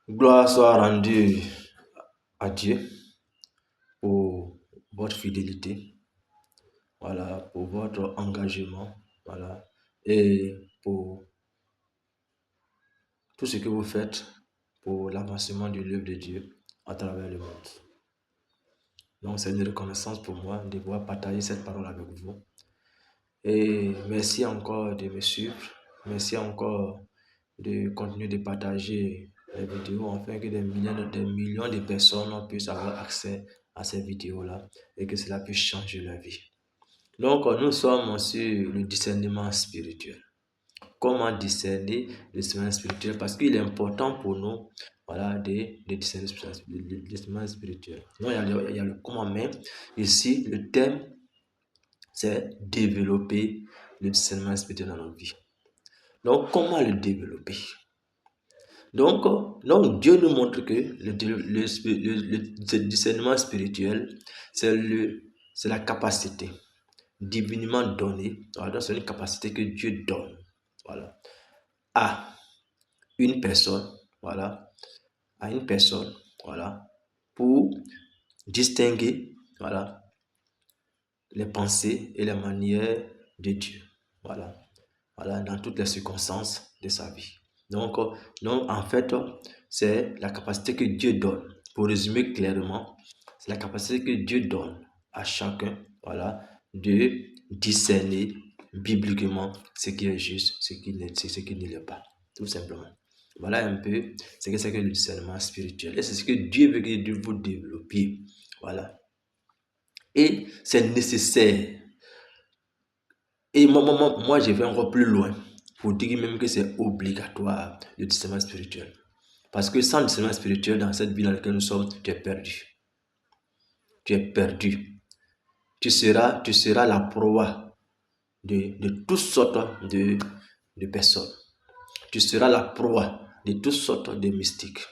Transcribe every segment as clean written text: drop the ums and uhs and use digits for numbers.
Gloire soit rendue à Dieu pour votre fidélité, voilà, pour votre engagement, voilà, et pour tout ce que vous faites pour l'avancement de l'œuvre de Dieu à travers le monde. Donc, c'est une reconnaissance pour moi de pouvoir partager cette parole avec vous. Et merci encore de me suivre. Merci encore de continuer de partager les vidéos afin que des millions de personnes puissent avoir accès à ces vidéos-là et que cela puisse changer leur vie. Donc, nous sommes sur le discernement spirituel. Comment discerner le discernement spirituel? Parce qu'il est important pour nous, voilà, de discerner le discernement spirituel. Donc, il y a le comment, mais ici, le thème, c'est développer le discernement spirituel dans notre vie. Donc, comment le développer? Donc Dieu nous montre que le discernement spirituel, c'est la capacité divinement donnée. Voilà, c'est une capacité que Dieu donne, voilà, à une personne, voilà, voilà, pour distinguer, voilà, les pensées et les manières de Dieu, voilà, dans toutes les circonstances de sa vie. Donc, en fait, c'est la capacité que Dieu donne. Pour résumer clairement, c'est la capacité que Dieu donne à chacun, voilà, de discerner bibliquement ce qui est juste, ce qui ne l'est pas, tout simplement. Voilà un peu ce que c'est que le discernement spirituel. Et c'est ce que Dieu veut que vous développiez. Voilà. Et c'est nécessaire. Et moi, je vais encore plus loin pour dire même que c'est obligatoire le discernement spirituel. Parce que sans discernement spirituel, dans cette vie dans laquelle nous sommes, tu es perdu. Tu es perdu. Tu seras la proie de toutes sortes de personnes. Tu seras la proie de toutes sortes de mystiques.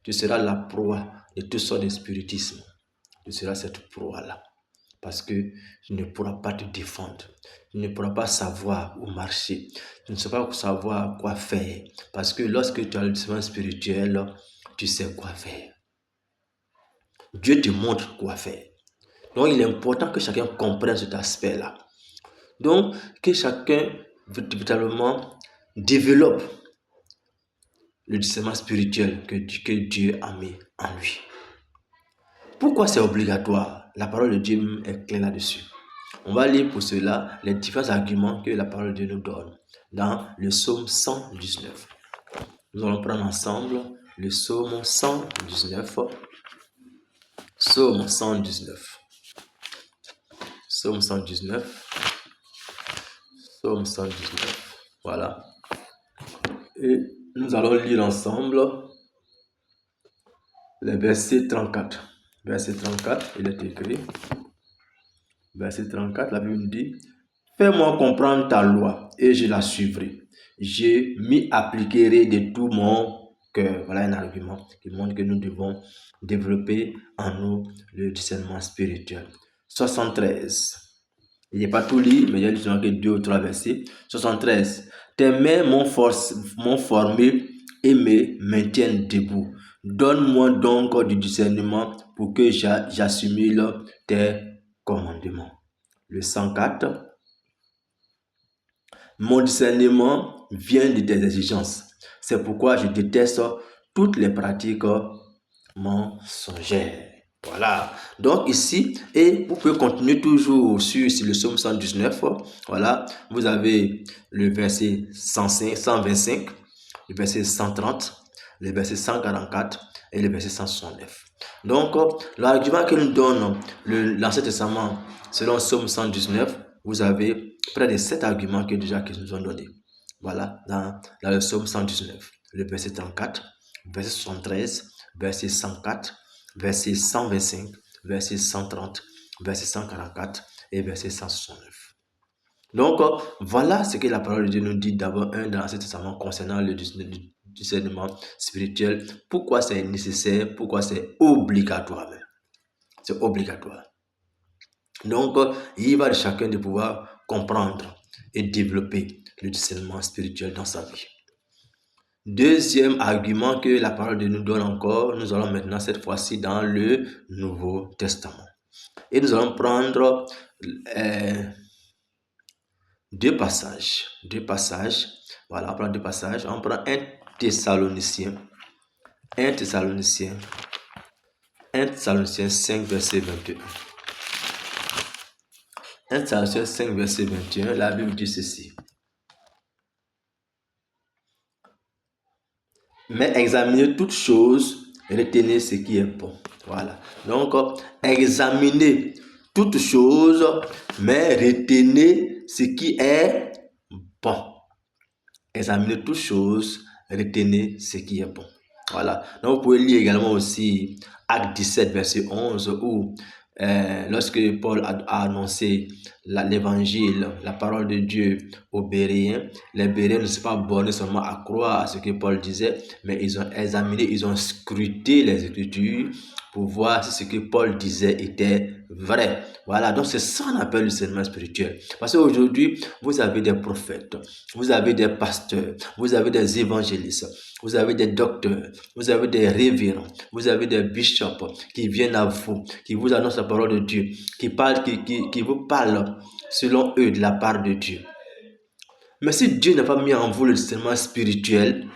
Tu seras la proie de toutes sortes de spiritisme. Tu seras cette proie-là. Parce que tu ne pourras pas te défendre. Tu ne pourras pas savoir où marcher. Tu ne sauras pas savoir quoi faire. Parce que lorsque tu as le discernement spirituel, tu sais quoi faire. Dieu te montre quoi faire. Donc, il est important que chacun comprenne cet aspect-là. Donc, que chacun véritablement développe le discernement spirituel que Dieu a mis en lui. Pourquoi c'est obligatoire? La parole de Dieu est claire là-dessus. On va lire pour cela les différents arguments que la parole de Dieu nous donne dans le psaume 119. Nous allons prendre ensemble le psaume 119. Psaume 119. Psaume 119. Psaume 119. Voilà. Et nous allons lire ensemble les versets 34. Verset 34, il est écrit. Verset 34, la Bible dit: fais-moi comprendre ta loi et je la suivrai. Je m'y appliquerai de tout mon cœur. Voilà un argument qui montre que nous devons développer en nous le discernement spirituel. 73. Il n'est pas tout lire, mais il y a justement que 2 ou 3 versets. 73. Tes mains m'ont formé et me maintiennent debout. Donne-moi donc du discernement pour que j'assimile tes commandements. Le 104. Mon discernement vient de tes exigences. C'est pourquoi je déteste toutes les pratiques mensongères. Voilà. Donc ici, et vous pouvez continuer toujours sur le psaume 119. Voilà. Vous avez le verset 105, 125, le verset 130, le verset 144 et le verset 169. Donc, l'argument que nous donne l'Ancien Testament selon le psaume 119, vous avez près de 7 arguments que nous ont donnés. Voilà, dans le psaume 119, le verset 34, verset 73, verset 104, verset 125, verset 130, verset 144 et verset 169. Donc, voilà ce que la parole de Dieu nous dit d'abord dans l'Ancien Testament concernant le discernement spirituel. Pourquoi c'est nécessaire, pourquoi c'est obligatoire même. C'est obligatoire. Donc, il va de chacun de pouvoir comprendre et développer le discernement spirituel dans sa vie. Deuxième argument que la parole de Dieu nous donne encore, nous allons maintenant cette fois-ci dans le Nouveau Testament. Et nous allons prendre deux passages. Voilà, on prend deux passages. On prend 1 Thessaloniciens 5, verset 21. 1 Thessaloniciens 5, verset 21, la Bible dit ceci. Mais examinez toutes choses, retenez ce qui est bon. Voilà. Donc, examinez toutes choses, mais retenez ce qui est bon. Examinez toutes choses, retenez ce qui est bon. Voilà. Donc, vous pouvez lire également aussi Acte 17, verset 11, où lorsque Paul a annoncé l'évangile, la parole de Dieu aux Béréens, les Béréens ne sont pas bornés seulement à croire à ce que Paul disait, mais ils ont examiné, ils ont scruté les Écritures pour voir si ce que Paul disait était vrai. Voilà, donc c'est ça qu'on appelle le discernement spirituel. Parce qu'aujourd'hui, vous avez des prophètes, vous avez des pasteurs, vous avez des évangélistes, vous avez des docteurs, vous avez des révérends, vous avez des bishops qui viennent à vous, qui vous annoncent la parole de Dieu, qui vous parlent selon eux de la part de Dieu. Mais si Dieu n'a pas mis en vous le discernement spirituel,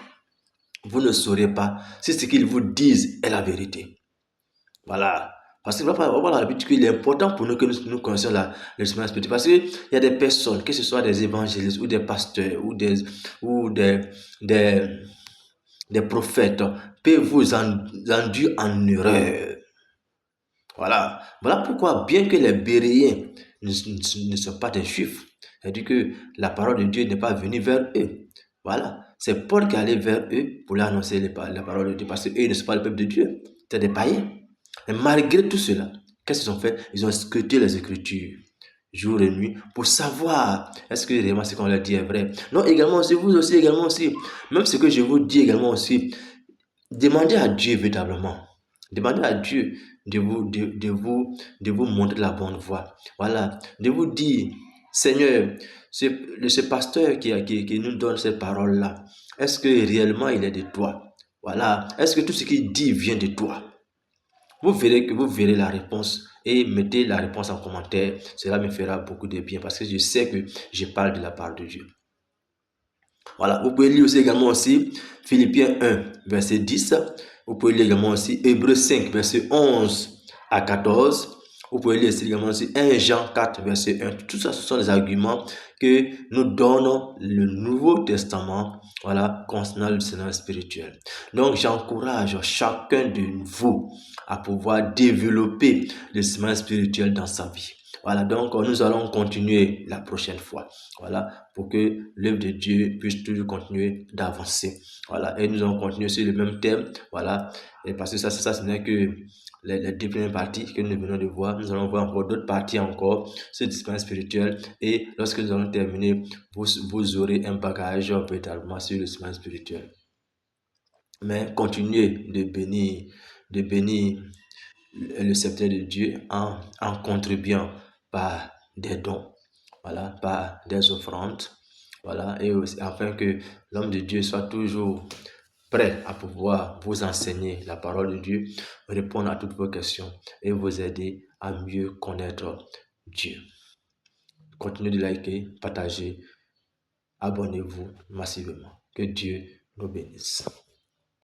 vous ne saurez pas si ce qu'ils vous disent est la vérité. Voilà. Parce que voilà l'habitude qu'il est important pour nous que nous connaissions le discernement spirituel. Parce qu'il y a des personnes, que ce soit des évangélistes ou des pasteurs ou des prophètes, peuvent vous induire en erreur. Voilà. Voilà pourquoi, bien que les Béréens ne sont pas des Juifs, c'est-à-dire que la parole de Dieu n'est pas venue vers eux. Voilà. C'est Paul qui est allé vers eux pour leur annoncer la parole de Dieu, parce qu'eux ne sont pas le peuple de Dieu, c'est des païens. Mais malgré tout cela, qu'est-ce qu'ils ont fait? Ils ont scruté les Écritures jour et nuit pour savoir est-ce que réellement ce qu'on leur dit est vrai. Non, également aussi, vous aussi, également aussi, même ce que je vous dis également aussi, demandez à Dieu véritablement. Demandez à Dieu de vous montrer la bonne voie. Voilà. De vous dire, Seigneur, ce pasteur qui nous donne ces paroles-là, est-ce que réellement il est de toi? Voilà. Est-ce que tout ce qu'il dit vient de toi? Vous verrez la réponse et mettez la réponse en commentaire. Cela me fera beaucoup de bien parce que je sais que je parle de la part de Dieu. Voilà, vous pouvez lire aussi également aussi Philippiens 1, verset 10. Vous pouvez lire également aussi Hébreux 5, verset 11 à 14. Vous pouvez lire également aussi 1 Jean 4, verset 1. Tout ça, ce sont des arguments que nous donnons le Nouveau Testament, voilà, concernant le discernement spirituel. Donc, j'encourage chacun de vous à pouvoir développer le discernement spirituel dans sa vie. Voilà, donc nous allons continuer la prochaine fois. Voilà, pour que l'œuvre de Dieu puisse toujours continuer d'avancer. Voilà, et nous allons continuer sur le même thème. Voilà, et parce que ça ce n'est que les deux premières parties que nous venons de voir. Nous allons voir encore d'autres parties encore sur le discernement spirituel. Et lorsque nous allons terminer, vous aurez un bagage véritablement sur le discernement spirituel. Mais continuez de bénir le sceptre de Dieu en contribuant par des dons, voilà, par des offrandes, voilà, et aussi afin que l'homme de Dieu soit toujours prêt à pouvoir vous enseigner la parole de Dieu, répondre à toutes vos questions et vous aider à mieux connaître Dieu. Continuez de liker, partager, abonnez-vous massivement. Que Dieu nous bénisse.